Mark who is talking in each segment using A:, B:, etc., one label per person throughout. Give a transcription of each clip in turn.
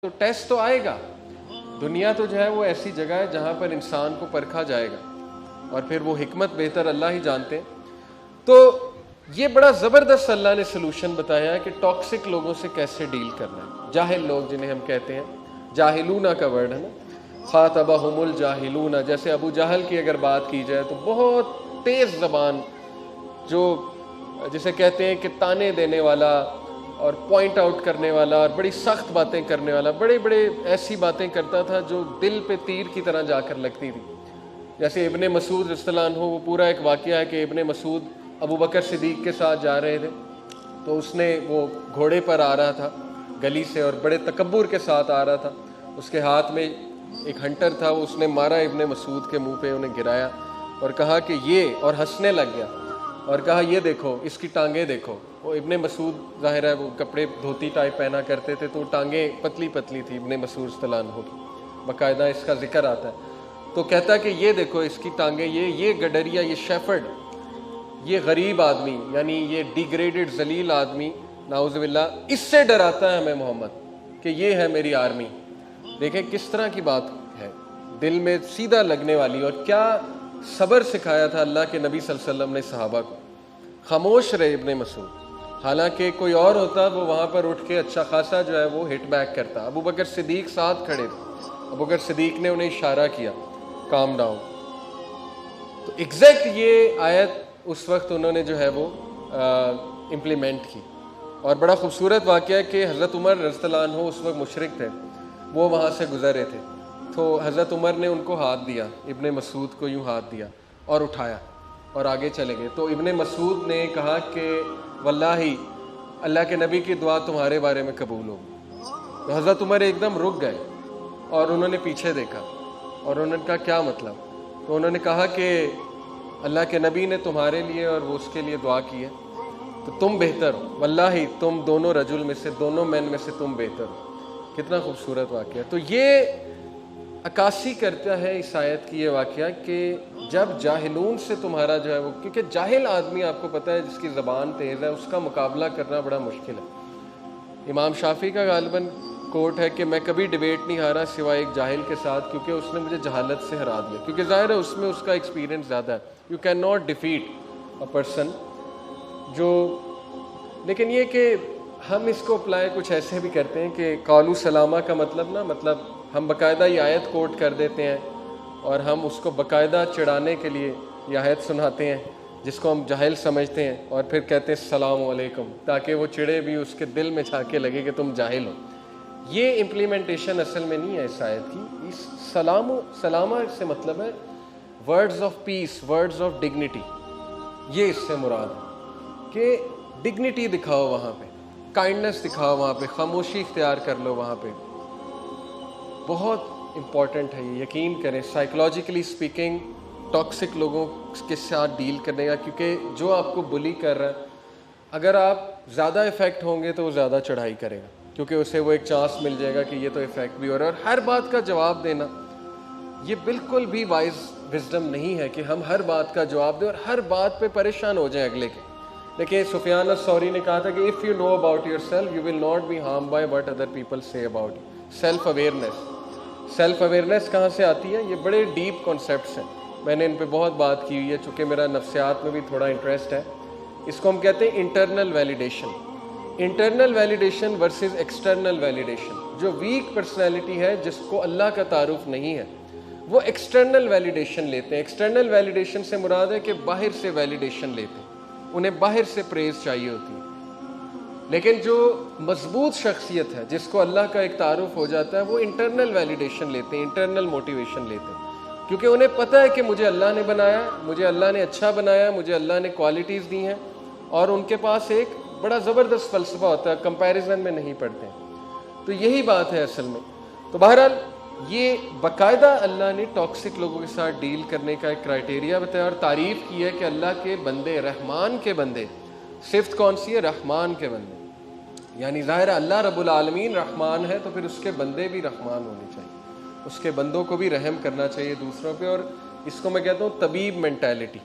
A: تو ٹیسٹ تو آئے گا. دنیا تو جو ہے وہ ایسی جگہ ہے جہاں پر انسان کو پرکھا جائے گا, اور پھر وہ حکمت بہتر اللہ ہی جانتے ہیں. تو یہ بڑا زبردست اللہ نے سلوشن بتایا ہے کہ ٹاکسک لوگوں سے کیسے ڈیل کرنا ہے. جاہل لوگ جنہیں ہم کہتے ہیں, جاہلون کا ورڈ ہے نا, خاطبہم الجاہلون. جیسے ابو جہل کی اگر بات کی جائے تو بہت تیز زبان, جو جسے کہتے ہیں کہ تانے دینے والا اور پوائنٹ آؤٹ کرنے والا اور بڑی سخت باتیں کرنے والا, بڑے بڑے ایسی باتیں کرتا تھا جو دل پہ تیر کی طرح جا کر لگتی تھی. جیسے ابن مسعود رضی اللہ عنہ, وہ پورا ایک واقعہ ہے کہ ابن مسعود ابو بکر صدیق کے ساتھ جا رہے تھے, تو اس نے وہ گھوڑے پر آ رہا تھا گلی سے اور بڑے تکبر کے ساتھ آ رہا تھا. اس کے ہاتھ میں ایک ہنٹر تھا, وہ اس نے مارا ابن مسعود کے منہ پہ, انہیں گرایا اور کہا کہ یہ, اور ہنسنے لگ گیا اور کہا یہ دیکھو اس کی ٹانگیں دیکھو. وہ ابن مسعود ظاہر ہے وہ کپڑے دھوتی ٹائپ پہنا کرتے تھے, تو ٹانگیں پتلی پتلی تھی ابن مسعود رضی اللہ عنہ کی, باقاعدہ اس کا ذکر آتا ہے. تو کہتا ہے کہ یہ دیکھو اس کی ٹانگیں, یہ گڈریا, یہ شیفرڈ, یہ غریب آدمی, یعنی یہ ڈیگریڈڈ ذلیل آدمی, نعوذ باللہ, اس سے ڈراتا ہے ہمیں محمد کہ یہ ہے میری آرمی. دیکھیں کس طرح کی بات ہے, دل میں سیدھا لگنے والی. اور کیا صبر سکھایا تھا اللہ کے نبی صلی اللہ علیہ وسلم نے صحابہ کو. خاموش رہے ابن مسعود, حالانکہ کوئی اور ہوتا وہ وہاں پر اٹھ کے اچھا خاصا جو ہے وہ ہٹ بیک کرتا. ابو بکر صدیق ساتھ کھڑے تھے, ابو بکر صدیق نے انہیں اشارہ کیا کام ڈاؤن. تو ایگزیکٹ یہ آیت اس وقت انہوں نے جو ہے وہ امپلیمنٹ کی. اور بڑا خوبصورت واقعہ ہے کہ حضرت عمر رضی اللہ عنہ اس وقت مشرک تھے, وہ وہاں سے گزرے تھے, تو حضرت عمر نے ان کو ہاتھ دیا, ابن مسعود کو یوں ہاتھ دیا اور اٹھایا اور آگے چلے گئے. تو ابن مسعود نے کہا کہ واللہ اللہ کے نبی کی دعا تمہارے بارے میں قبول ہوگی. تو حضرت عمر ایک دم رک گئے اور انہوں نے پیچھے دیکھا اور انہوں نے کہا کیا مطلب. تو انہوں نے کہا کہ اللہ کے نبی نے تمہارے لیے اور وہ اس کے لیے دعا کی ہے, تو تم بہتر ہو, واللہ تم دونوں رجل میں سے, دونوں مین میں سے تم بہتر ہو. کتنا خوبصورت واقعہ. تو یہ عکاسی کرتا ہے اس آیت کی یہ واقعہ کہ جب جاہلون سے تمہارا جو ہے وہ, کیونکہ جاہل آدمی آپ کو پتہ ہے جس کی زبان تیز ہے, اس کا مقابلہ کرنا بڑا مشکل ہے. امام شافعی کا غالباً کوٹ ہے کہ میں کبھی ڈیبیٹ نہیں ہارا سوائے ایک جاہل کے ساتھ, کیونکہ اس نے مجھے جہالت سے ہرا دیا, کیونکہ ظاہر ہے اس میں اس کا ایکسپیرینس زیادہ ہے. You can not defeat a person جو, لیکن یہ کہ ہم اس کو اپلائی کچھ ایسے بھی کرتے ہیں کہ قالو سلامہ کا مطلب نا, مطلب ہم باقاعدہ یہ آیت کوٹ کر دیتے ہیں اور ہم اس کو باقاعدہ چڑھانے کے لیے یہ آیت سناتے ہیں جس کو ہم جاہل سمجھتے ہیں, اور پھر کہتے ہیں السلام علیکم, تاکہ وہ چڑھے بھی, اس کے دل میں جا کے لگے کہ تم جاہل ہو. یہ امپلیمنٹیشن اصل میں نہیں ہے اس آیت کی. اس سلامہ سے مطلب ہے words of peace, words of dignity. یہ اس سے مراد ہے کہ ڈگنیٹی دکھاؤ وہاں پہ, کائنڈنس دکھاؤ وہاں پہ, خاموشی اختیار کر لو وہاں پہ. بہت امپورٹنٹ ہے یہ, یقین کریں. سائیکولوجیکلی اسپیکنگ ٹاکسک لوگوں کے ساتھ ڈیل کرنے کا, کیونکہ جو آپ کو بلی کر رہا ہے, اگر آپ زیادہ افیکٹ ہوں گے تو وہ زیادہ چڑھائی کرے گا, کیونکہ اسے وہ ایک چانس مل جائے گا کہ یہ تو افیکٹ بھی ہو رہا ہے. اور ہر بات کا جواب دینا یہ بالکل بھی وائز وزڈم نہیں ہے کہ ہم ہر بات کا جواب دیں اور ہر بات پہ پریشان ہو جائیں اگلے کے. دیکھیں سفیان الثوری نے کہا تھا کہ if you know about yourself you will not be harm by what other people say about you. Self awareness, self awareness کہاں سے آتی ہے؟ یہ بڑے ڈیپ کانسیپٹس ہیں, میں نے ان پہ بہت بات کی ہوئی ہے, چونکہ میرا نفسیات میں بھی تھوڑا انٹرسٹ ہے. اس کو ہم کہتے ہیں internal validation. Internal validation versus external validation. جو ویک پرسنالٹی ہے جس کو اللہ کا تعارف نہیں ہے, وہ ایکسٹرنل ویلیڈیشن لیتے ہیں. ایکسٹرنل ویلیڈیشن سے مراد ہے کہ باہر سے ویلیڈیشن لیتے ہیں, انہیں باہر سے پریز چاہیے ہوتی ہے. لیکن جو مضبوط شخصیت ہے جس کو اللہ کا ایک تعارف ہو جاتا ہے, وہ انٹرنل ویلیڈیشن لیتے ہیں, انٹرنل موٹیویشن لیتے ہیں, کیونکہ انہیں پتہ ہے کہ مجھے اللہ نے بنایا, مجھے اللہ نے اچھا بنایا, مجھے اللہ نے کوالٹیز دی ہیں, اور ان کے پاس ایک بڑا زبردست فلسفہ ہوتا ہے, کمپیریزن میں نہیں پڑتے ہیں. تو یہی بات ہے اصل میں. تو بہرحال یہ باقاعدہ اللہ نے ٹاکسک لوگوں کے ساتھ ڈیل کرنے کا ایک کرائٹیریا بتایا اور تعریف کی ہے کہ اللہ کے بندے, رحمان کے بندے. صفت کون سی ہے؟ رحمان کے بندے. یعنی ظاہر اللہ رب العالمین رحمان ہے, تو پھر اس کے بندے بھی رحمان ہونے چاہیے, اس کے بندوں کو بھی رحم کرنا چاہیے دوسروں پہ. اور اس کو میں کہتا ہوں طبیب مینٹیلٹی.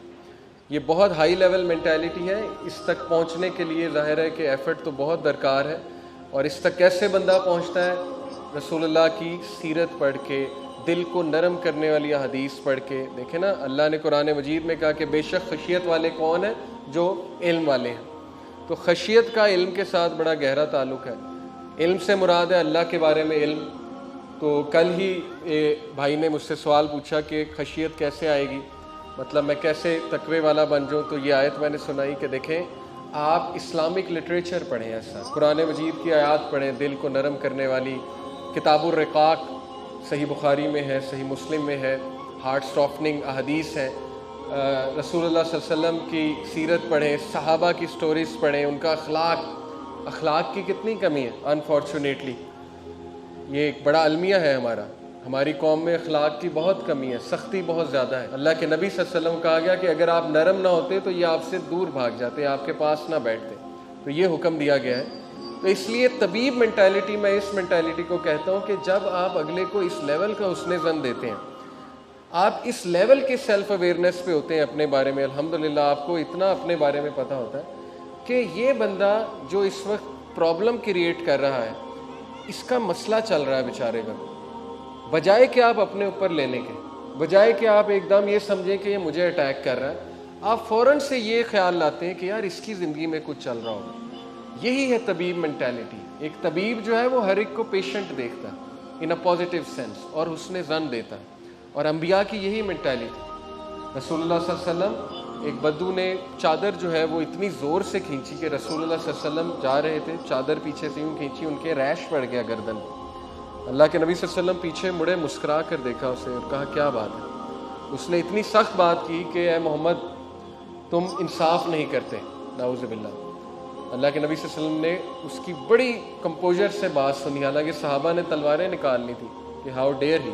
A: یہ بہت ہائی لیول مینٹیلٹی ہے. اس تک پہنچنے کے لیے ظاہر ہے کہ ایفرٹ تو بہت درکار ہے. اور اس تک کیسے بندہ پہنچتا ہے؟ رسول اللہ کی سیرت پڑھ کے، دل کو نرم کرنے والی حدیث پڑھ کے. دیکھیں نا، اللہ نے قرآن مجید میں کہا کہ بے شک خشیت والے کون ہیں؟ جو علم والے ہیں. تو خشیت کا علم کے ساتھ بڑا گہرا تعلق ہے. علم سے مراد ہے اللہ کے بارے میں علم. تو کل ہی بھائی نے مجھ سے سوال پوچھا کہ خشیت کیسے آئے گی، مطلب میں کیسے تقوی والا بن جاؤں. تو یہ آیت میں نے سنائی کہ دیکھیں، آپ اسلامک لٹریچر پڑھیں، ایسا قرآن مجید کی آیات پڑھیں دل کو نرم کرنے والی. کتاب الرقاق صحیح بخاری میں ہے، صحیح مسلم میں ہے، ہارٹ سافٹننگ احادیث ہیں. رسول اللہ صلی اللہ علیہ وسلم کی سیرت پڑھیں، صحابہ کی سٹوریز پڑھیں، ان کا اخلاق کی کتنی کمی ہے انفارچونیٹلی. یہ ایک بڑا المیہ ہے ہماری قوم میں اخلاق کی بہت کمی ہے، سختی بہت زیادہ ہے. اللہ کے نبی صلی اللہ علیہ وسلم کہا گیا کہ اگر آپ نرم نہ ہوتے تو یہ آپ سے دور بھاگ جاتے، آپ کے پاس نہ بیٹھتے. تو یہ حکم دیا گیا ہے. تو اس لیے طبیب مینٹیلٹی، میں اس مینٹیلٹی کو کہتا ہوں کہ جب آپ اگلے کو اس لیول کا حسن ظن دیتے ہیں، آپ اس لیول کے سیلف اویئرنیس پہ ہوتے ہیں اپنے بارے میں، الحمدللہ آپ کو اتنا اپنے بارے میں پتہ ہوتا ہے کہ یہ بندہ جو اس وقت پرابلم کریٹ کر رہا ہے، اس کا مسئلہ چل رہا ہے بیچارے کا، بجائے کہ آپ اپنے اوپر لینے کے، بجائے کہ آپ ایک دم یہ سمجھیں کہ یہ مجھے اٹیک کر رہا ہے، آپ فوراً سے یہ خیال لاتے ہیں کہ یار اس کی زندگی میں کچھ چل رہا ہوگا. یہی ہے طبیب مینٹیلٹی. ایک طبیب جو ہے وہ ہر ایک کو پیشنٹ دیکھتا ہے ان اے پازیٹیو سینس اور حسن ظن دیتا ہے. اور انبیاء کی یہی مینٹیلٹی. رسول اللہ صلی اللہ علیہ وسلم، ایک بدو نے چادر جو ہے وہ اتنی زور سے کھینچی کہ رسول اللہ صلی اللہ علیہ وسلم جا رہے تھے، چادر پیچھے سے یوں کھینچی، ان کے ریش پڑ گیا گردن پہ. اللہ کے نبی صلی اللہ علیہ وسلم پیچھے مڑے، مسکرا کر دیکھا اسے اور کہا کیا بات ہے. اس نے اتنی سخت بات کی کہ اے محمد تم انصاف نہیں کرتے، نعوذ باللہ. اللہ کے نبی صلی اللہ علیہ وسلم نے اس کی بڑی کمپوزر سے بات سنی، حالانکہ صحابہ نے تلواریں نکالنی تھی کہ ہاؤ ڈیئر ہی.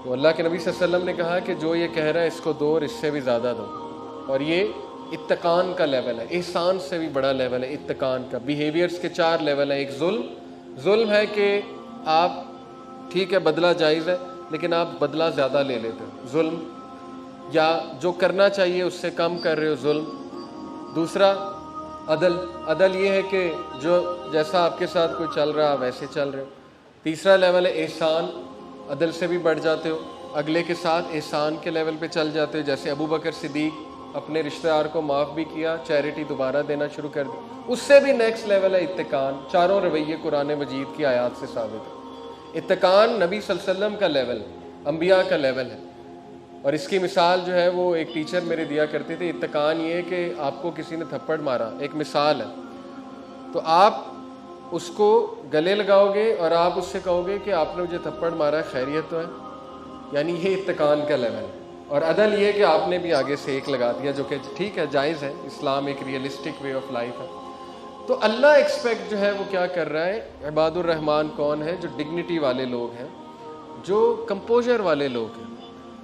A: تو اللہ کے نبی صلی اللہ علیہ وسلم نے کہا کہ جو یہ کہہ رہا ہے اس کو دو اور اس سے بھی زیادہ دو. اور یہ اتقان کا لیول ہے، احسان سے بھی بڑا لیول ہے اتقان کا. بیہیویئرس کے 4 لیول ہیں. ایک ظلم ہے کہ آپ ٹھیک ہے بدلہ جائز ہے لیکن آپ بدلہ زیادہ لے لیتے ہو، ظلم. یا جو کرنا چاہیے اس سے کم کر رہے ہو، ظلم. دوسرا عدل یہ ہے کہ جو جیسا آپ کے ساتھ کوئی چل رہا ویسے چل رہے ہو. تیسرا لیول ہے احسان، عدل سے بھی بڑھ جاتے ہو، اگلے کے ساتھ احسان کے لیول پہ چل جاتے ہو. جیسے ابو بکر صدیق اپنے رشتہ دار کو معاف بھی کیا، چیریٹی دوبارہ دینا شروع کر دی. اس سے بھی نیکسٹ لیول ہے اتقان. چاروں رویے قرآن مجید کی آیات سے ثابت ہے. اتقان نبی صلی اللہ علیہ وسلم کا لیول، انبیاء کا لیول ہے. اور اس کی مثال جو ہے وہ ایک ٹیچر میرے دیا کرتے تھے. اتقان یہ ہے کہ آپ کو کسی نے تھپڑ مارا، ایک مثال ہے، تو آپ اس کو گلے لگاؤ گے اور آپ اس سے کہو گے کہ آپ نے مجھے تھپڑ مارا ہے، خیریت تو ہے. یعنی یہ اتقان کا لیول ہے. اور عدل یہ کہ آپ نے بھی آگے سے ایک لگا دیا، جو کہ ٹھیک ہے، جائز ہے، اسلام ایک ریئلسٹک وے آف لائف ہے. تو اللہ ایکسپیکٹ جو ہے وہ کیا کر رہا ہے؟ عباد الرحمن کون ہے؟ جو ڈگنیٹی والے لوگ ہیں، جو کمپوزر والے لوگ ہیں،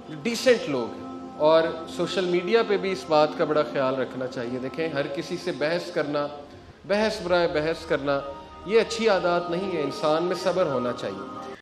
A: جو ڈیسنٹ لوگ ہیں. اور سوشل میڈیا پہ بھی اس بات کا بڑا خیال رکھنا چاہیے. دیکھیں، ہر کسی سے بحث کرنا، بحث برائے بحث کرنا، یہ اچھی عادات نہیں ہے. انسان میں صبر ہونا چاہیے.